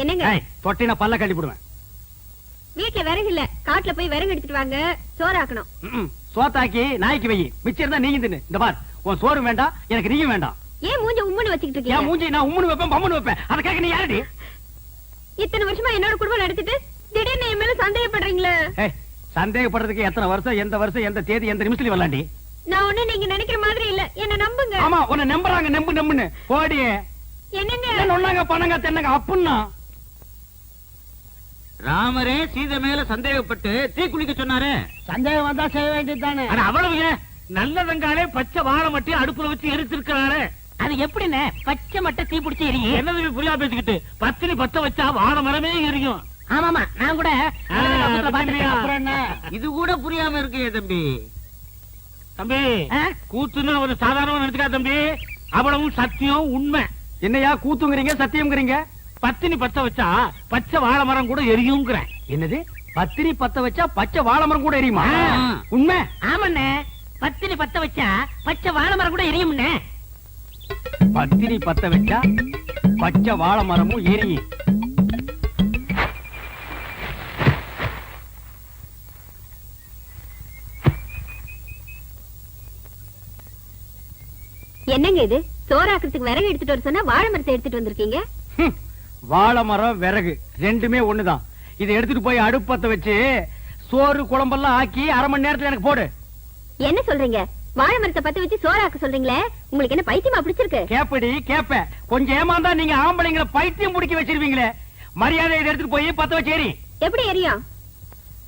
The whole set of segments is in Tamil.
என்னங்க தொட்டின பல்ல கட்டி போடுவேன். வீட்டுல விறகு இல்ல, காட்டுல போய் விறகு எடுத்துட்டு வாங்க, சோறு ஆக்கணும். சோத்தாக்கி நாய்க்கு வை, மிச்சம் இருந்தா நீங்க தின்னு. இந்த பார், உன் சோறு வேண்டாம், எனக்கு நீயும் வேண்டாம். ஏன் மூஞ்ச உம்முன்னு வச்சுக்கிட்டு இருக்கீங்க? மூஞ்சி நான் உம்முன்னு வைப்பேன், பம்முன்னு வைப்பேன். அத கேட்க நீ யாரடி? இத்தனை வருஷமா என்னோட குடும்பம் நடத்திட்டு திடீர்னு என் மேல சந்தேகப்படுறீங்களே. சந்தேகப்படுறதுக்கு எத்தனை வருஷம், எந்த வருஷம், எந்த தேதி, எந்த நிமிஷத்துல வரலாண்டி? நான் ஒண்ணு நீங்க நினைக்கிற மாதிரி இல்ல, என்ன நம்புங்க. ஆமா, உன்னை நம்புறாங்க, நம்புன்னு போடி. என்னங்க ஒன்னாங்க பணங்க தென்னங்க அப்புன்னா ராமரே சீதை மேல சந்தேகப்பட்டு தீ குளிக்க சொன்னாரு. சந்தேகம் வந்தா செய்ய வேண்டியதுதானே. அவ்வளவு நல்ல வெங்காலே பச்சை வாழை மட்டி அடுப்புல வச்சு எரிச்சிருக்காரு. அது எப்படின்னு பச்சை மட்டை தீ பிடிச்சி எரியும்? என்னது புரியா பேசிக்கிட்டு, பத்தினி பத்த வச்சா வாழை மரமே எரியும். ஆமாமா, நான் கூட இது கூட புரியாம இருக்கு தம்பி. தம்பி கூத்துன்னு ஒரு சாதாரண நினைச்சுக்கா தம்பி, அவ்வளவும் சத்தியம் உண்மை. என்னையா கூத்துங்கிறீங்க சத்தியம்ங்கிறீங்க? பத்தினி பத்த வச்சா பச்சை வாழை மரம் கூட எரியுங்கிறேன். என்னது? பத்தினி பத்த வச்சா பச்சை வாழை மரம் கூட எரியுமா? உண்மை. ஆமாண்ணே, பத்தினி பத்த வச்சா பச்சை வாழை மரம் கூட எரியும்ண்ணே. பத்தினி பத்த வச்சா பச்சை வாழை மரமும் எரியும். என்னங்க இது? சோறாக்குறதுக்கு விறகு எடுத்துட்டு வர சொன்னா வாழை மரத்தை எடுத்துட்டு வந்திருக்கீங்க. வாழை மரம் விறகு ரெண்டுமே ஒண்ணுதான். இதை எடுத்துட்டு போய் அடுப்பத்த வச்சு சோறு குழம்பெல்லாம் ஆக்கி அரை மணி நேரத்துல எனக்கு போடு. என்ன சொல்றீங்க? வாழை மரத்தை பத்த வச்சு சோறாக்க சொல்றீங்களே, உங்களுக்கு என்ன பைத்தியமா பிடிச்சிருக்கு? கேப்படி கேப்ப, கொஞ்சம் ஏமாந்தா நீங்க ஆம்பளைங்களை பைத்தியம் பிடிக்க வச்சிருவீங்களே. மரியாதை இதை எடுத்துட்டு போய் பத்த வச்சு எரி. எப்படி எரியும்?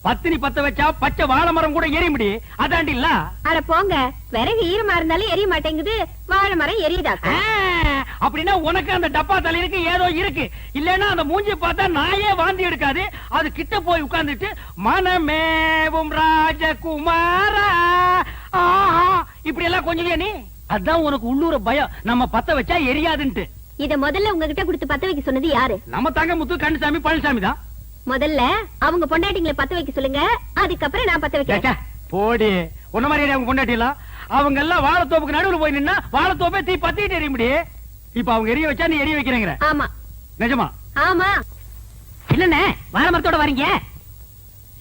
பத்தினி பத்த வச்சா பச்சை வாழை மரம் கூட எரிய முடி. அதாண்டி இல்ல. அட போங்க, விறகு ஈரமா இருந்தாலும் எரிய மாட்டேங்குது, வாழை மரம் எரியுதா? அப்படின்னா உனக்கு அந்த டப்பா தலையிருக்கு ஏதோ இருக்கு. இல்லன்னா அந்த மூஞ்சி பார்த்தா நாயே வாந்தி எடுக்காது. அது கிட்ட போய் உட்கார்ந்துட்டு மனமேவும் ராஜகுமாரா இப்படி எல்லாம் கொஞ்சம் நீ. அதான் உனக்கு உள்ளூர பயம், நம்ம பத்த வச்சா எரியாதுன்ட்டு. இத முதல்ல உங்ககிட்ட கொடுத்து பத்த வைக்க சொன்னது யாரு? நம்ம தங்க முத்து கண்ணுசாமி பழனிசாமி தான். முதல்ல அவங்க பொண்டாட்டிங்களை பத்த வைக்க சொல்லுங்க, அதுக்கப்புறம் நான் பத்த வைக்கிறேன். போடி, உன்ன மாதிரி அவங்க பொண்டாட்டிலாம் அவங்க எல்லாம் வாழைத்தோப்புக்கு நடுவில் போய் நின்னா வாழைத்தோப்பே தீ பத்திட்டு எரிய முடியும். இப்ப அவங்க எரிய வச்சா நீ எரிய வைக்கிறேங்கிற? ஆமா. நிஜமா? ஆமா. இல்லண்ணே, வாழை மரத்தோட வரீங்க.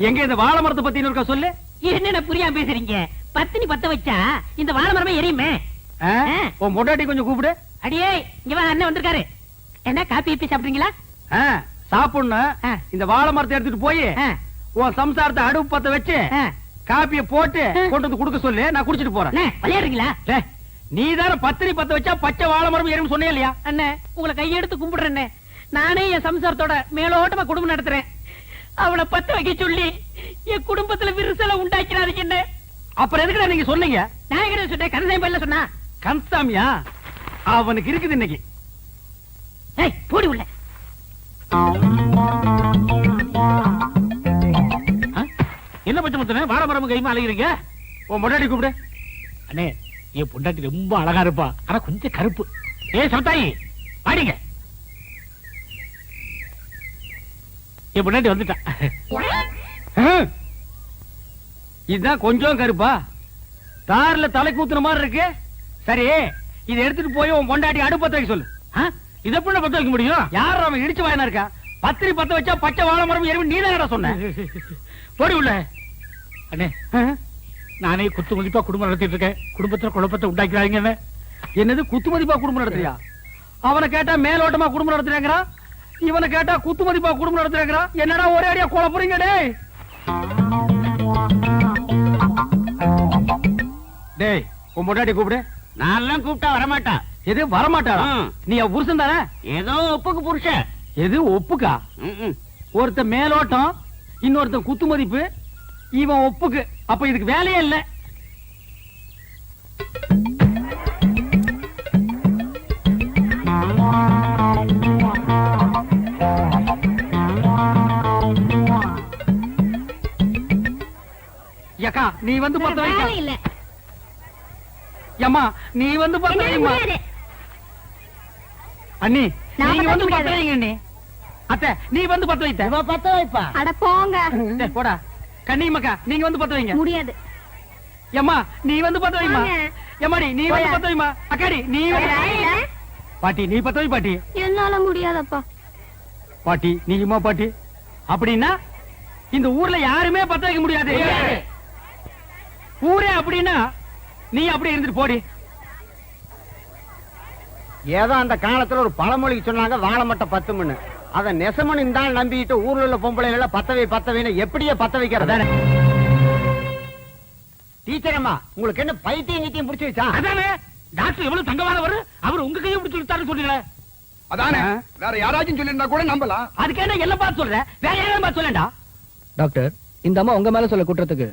எங்க இந்த வாழை மரத்தை பத்தி இருக்கா சொல்லு. என்ன புரியாம பேசுறீங்க? பத்தினி பத்த வச்சா இந்த வாழை மரமே எரியுமே. உன் பொண்டாட்டி கொஞ்சம் கூப்பிடு. அடியே இங்க வா, அண்ணன் வந்திருக்காரு. என்ன காப்பி இப்பி சாப்பிடுறீங்களா? சாப்பிடணும். இந்த வாழை மரத்தை எடுத்துட்டு போய் உன் சம்சாரத்தை அடுப்பு பத்த வச்சு காப்பிய போட்டு கொண்டு வந்து குடுக்க சொல்லு, நான் குடிச்சிட்டு போறேன். விளையாடுறீங்களா? நீ தானே பத்தினி பத்த வச்சா பச்சை வாழை மரம் எரியும் சொன்னே இல்லையா? அண்ணே, உங்களை கையெடுத்து கும்பிடுறேன். நானே என் சம்சாரத்தோட மேலோட்டமா குடும்பம் நடத்துறேன். அவளை பத்த வைக்க சொல்லி என் குடும்பத்துல விரிசலை உண்டாக்கிறாதீங்க. என்ன அப்புறம் எதுக்குடா நீங்க சொன்னீங்க? நான் எங்க சொன்னேன்? கந்தசாமி பையன் சொன்னா. கந்தசாமியா? அவனுக்கு இருக்குது இன்னைக்கு. போடி உள்ள. என்ன பச்சை முத்தனே வாழை மரம் கைமா அழைக்கிறீங்க? உன் பொண்டாட்டி கூப்பிடு. அண்ணே, என் பொண்டாட்டி ரொம்ப அழகா இருப்பா, ஆனா கொஞ்சம் கருப்பு. சமத்தாயி பாடிங்க. என் பொண்டாட்டி வந்துட்டா. இதுதான் கொஞ்சம் கருப்பா, தார்ல தலை கூத்துன மாதிரி இருக்கு. சரி, இதை எடுத்துட்டு போய் உன் பொண்டாட்டி அடுப்பத்த வைக்க சொல்லு. இதை எப்படி பத்த வைக்க முடியும்? யாரும் அவன் இடிச்சு வாயினா இருக்கா? பத்திரி பத்த வச்சா பச்சை வாழை மரம் எரியும் நீ தான் சொன்ன. போடி உள்ள. அண்ணே, நானே குத்து மதிப்பா குடும்பம் நடத்திட்டு இருக்கேன், குடும்பத்துல குழப்பத்தை உண்டாக்கிறாங்க. என்னது குத்து மதிப்பா குடும்பம் நடத்துறியா? அவனை கேட்டா மேலோட்டமா குடும்பம் நடத்துறாங்கிறா, இவனை கேட்டா குத்து மதிப்பா குடும்பம் நடத்துறாங்கிறா. என்னடா ஒரே அடியா குழப்பறீங்க? டேய், உன் பொண்டாட்டி கூப்பிடு. நான் கூப்பிட்டா வரமாட்டா. எது வரமாட்டாரா? நீ புருஷன் தானே? ஏதோ ஒப்புக்கு புருஷன். எது ஒப்புக்கா? ஒருத்த மேலோட்டம், இன்னொருத்த குத்து மதிப்பு, இவன் ஒப்புக்கு. அப்ப இதுக்கு வேலையே இல்ல. யக்கா, நீ வந்து பத்த வைக்க. இல்ல அம்மா, நீ வந்து பத்த வைமா. அண்ணி, நீங்க வந்து பத்த வைங்க. அண்ணி, அத்தை, நீ வந்து பத்த வைத்த. பத்த வைப்பா. அட போங்க. போடா. கண்ணி மக்கா, நீங்க வந்து பத்த வைங்க. முடியாது. எம்மா, நீ வந்து பத்த வைமா. எம்மாடி, நீ வந்து பத்த வைமா. அக்காடி, நீ பாட்டி, நீ பத்த வை பாட்டி. என்னால முடியாதப்பா. பாட்டி நீயுமா பாட்டி? அப்படின்னா இந்த ஊர்ல யாருமே பத்த வைக்க முடியாது. ஊரே அப்படின்னா நீ அப்படி இருந்துட்டு போடி. ஏதோ அந்த காலத்துல ஒரு பழமொழி சொன்னாங்க, வாழை மட்டை 10 மணி. அத நெசமணி தான் நம்பிட்டு ஊர்ல உள்ள பொம்பளைகளை பத்தவைன்னு எப்படியே பத்த வைக்கிறது? டீச்சர் அம்மா, உங்களுக்கு என்ன பைத்தியம் கிட்டியும் பிடிச்சி வச்சா? அதானே டாக்டர் எவ்வளவு தங்கமானவர், அவர் உங்க கையை பிடிச்சு விட்டாருன்னு சொல்றீங்களே. அதானே வேற யாராச்சும் சொல்லிருந்தா கூட நம்பலாம். அதுக்கு என்ன எல்லாம் பார்த்து சொல்ற? வேற யாரும் பார்த்து சொல்லண்டா. டாக்டர், இந்த அம்மா உங்க மேல சொல்ல குற்றத்துக்கு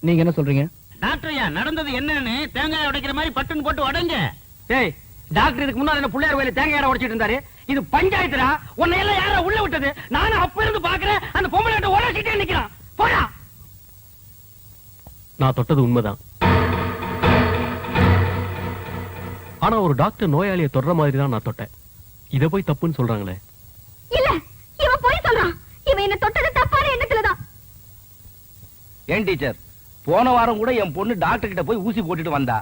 நீங்க என்ன சொல்றீங்க? டாக்டர் ஐயா, நடந்தது என்னன்னு தேங்காய் உடைக்கிற மாதிரி பட்டுன்னு போட்டு உடைங்க. டேய், டாக்டர் இதுக்கு முன்னாடி என்ன பிள்ளையார் கோயில தேங்காய் உடைச்சிட்டு இருந்தாரு. இது பஞ்சாயத்துடா. உன்னை எல்லாம் யாரா உள்ள விட்டது? நானும் அப்ப இருந்து பாக்குறேன், அந்த பொம்பளை கிட்ட உடைச்சிட்டே நிக்கிறான். போடா. நான் தொட்டது உண்மைதான். ஆனா ஒரு டாக்டர் நோயாளியை தொடர மாதிரி தான் நான் தொட்டேன். இத போய் தப்புன்னு சொல்றாங்களே. இல்ல, இவன் போய் சொல்றான். இவன் என்ன தொட்டது தப்பான எண்ணத்துலதான். ஏன் டீச்சர், போன வாரம் கூட என் பொண்ணு டாக்டர் கிட்ட போய் ஊசி போட்டுட்டு வந்தா.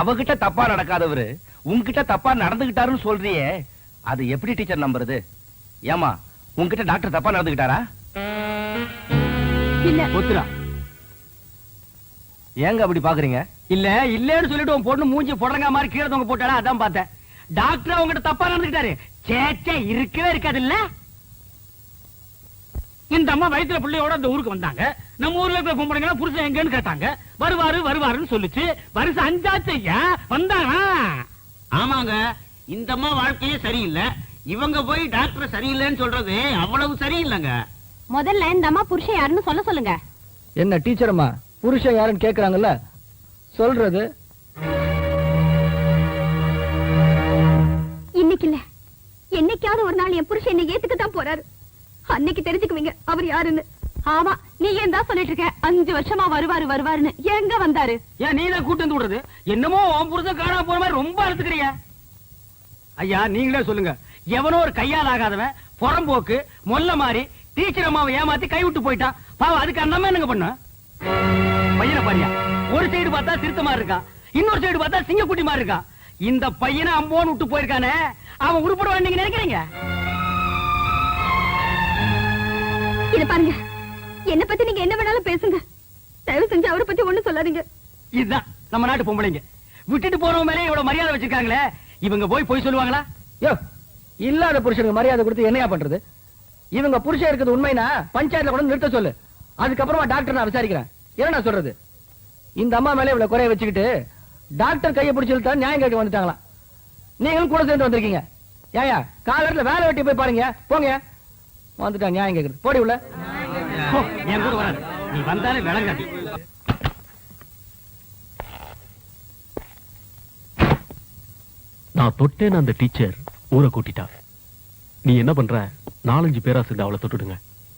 அவகிட்ட தப்பா நடக்காதவரு உங்ககிட்ட தப்பா நடந்துகிட்டாருன்னு சொல்றியே, அது எப்படி டீச்சர் நம்புறது? ஏமா, உங்ககிட்ட டாக்டர் தப்பா நடந்துகிட்டாரா? இல்ல, ஒத்துரா. ஏங்க அப்படி பாக்குறீங்க? இல்ல இல்லன்னு சொல்லிட்டு உன் பொண்ணு மூஞ்சி புடறங்க மாதிரி கீழே தொங்க போட்டாடா, அதான் பார்த்தேன். டாக்டர் அவங்ககிட்ட தப்பா நடந்துக்கிட்டாரு. சேச்சே இருக்கவே இருக்காது இல்ல. இந்த அம்மா வயிற்றுல பிள்ளையோட அந்த ஊருக்கு வந்தாங்க. நம்ம ஊர்ல இருக்கிற பொம்பளைங்க புருஷன் எங்கன்னு கேட்டாங்க. வருவாருன்னு சொல்லுச்சு. வருஷம் 5 ஆச்சு ஐயா, வந்தானா? ஆமாங்க, இந்த அம்மா வாழ்க்கையே சரியில்லை. இவங்க போய் டாக்டர் சரியில்லைன்னு சொல்றது அவ்வளவு சரியில்லைங்க. முதல்ல இந்த அம்மா புருஷன் யாருன்னு சொல்ல சொல்லுங்க. என்ன டீச்சர் அம்மா, புருஷன் யாருன்னு கேக்குறாங்கல்ல, சொல்றது இன்னைக்கு இல்ல, என்னைக்காவது ஒரு நாள் என் புருஷன் என்ன ஏத்துக்கத்தான் போறாரு. அன்னைக்கு தெரிஞ்சுக்குவீங்க அவர் யாருன்னு. ஆமா, நீ ஏன் தான் சொல்லிட்டு இருக்க 5 வருஷமா வருவாருன்னு? எங்க வந்தாரு? ஏன் நீ தான் கூட்டு வந்து விடுறது? என்னமோ உன் புருஷன் காணா போற மாதிரி ரொம்ப அழுத்துக்கிறியா? ஐயா, நீங்களே சொல்லுங்க. எவனோ ஒரு கையால் ஆகாதவன் புறம்போக்கு மொல்ல மாதிரி டீச்சர் அம்மாவை ஏமாத்தி கை விட்டு போயிட்டான். பாவம், அதுக்கு அந்த அம்மா என்னங்க பண்ண? பையனை பாரியா, ஒரு சைடு பார்த்தா சிறுத்த மாதிரி இருக்கான், இன்னொரு சைடு பார்த்தா சிங்கக்குட்டி மாதிரி இருக்கான். இந்த பையனை அம்போன்னு விட்டு போயிருக்கானே, அவன் உருப்படுவான் நீங்க நினைக்கிறீங்க? இத பாருங்க, என்ன பத்தி நீங்க என்ன வேணாலும் பேசுங்க. தயவு செஞ்சு அவரை பத்தி ஒண்ணு சொல்லாதீங்க. இதுதான் நம்ம நாட்டு பொம்பளைங்க. விட்டுட்டு போறவங்க மேலே இவ்வளவு மரியாதை வச்சிருக்காங்களே, இவங்க போய் சொல்லுவாங்களா? யோ, இல்லாத புருஷனுக்கு மரியாதை கொடுத்து என்னையா பண்றது? இவங்க புருஷன் இருக்குது உண்மைனா பஞ்சாயத்துல கூட நிறுத்த சொல்லு. அதுக்கப்புறமா டாக்டர் நான் விசாரிக்கிறேன். என்ன சொல்றது? இந்த அம்மா மேல இவ்வளவு குறைய வச்சுக்கிட்டு டாக்டர் கையை பிடிச்சிருந்தா நியாயம் கேட்க வந்துட்டாங்களா? நீங்களும் கூட சேர்ந்து வந்திருக்கீங்க. ஏயா, காலத்துல வேலை வெட்டி போய் பாருங்க. போங்க, வந்துட்டா நியாயம் கேட்கறது. போடி உள்ள. போ, என் கூட வராது. நீ வந்தாலே விளங்காது. நான் தொட்டேன்னு அந்த டீச்சர் ஊரை கூட்டிட்டா. நீ என்ன பண்ற? 4-5 பேரா சேர்ந்து அவளை தொட்டுடுங்க.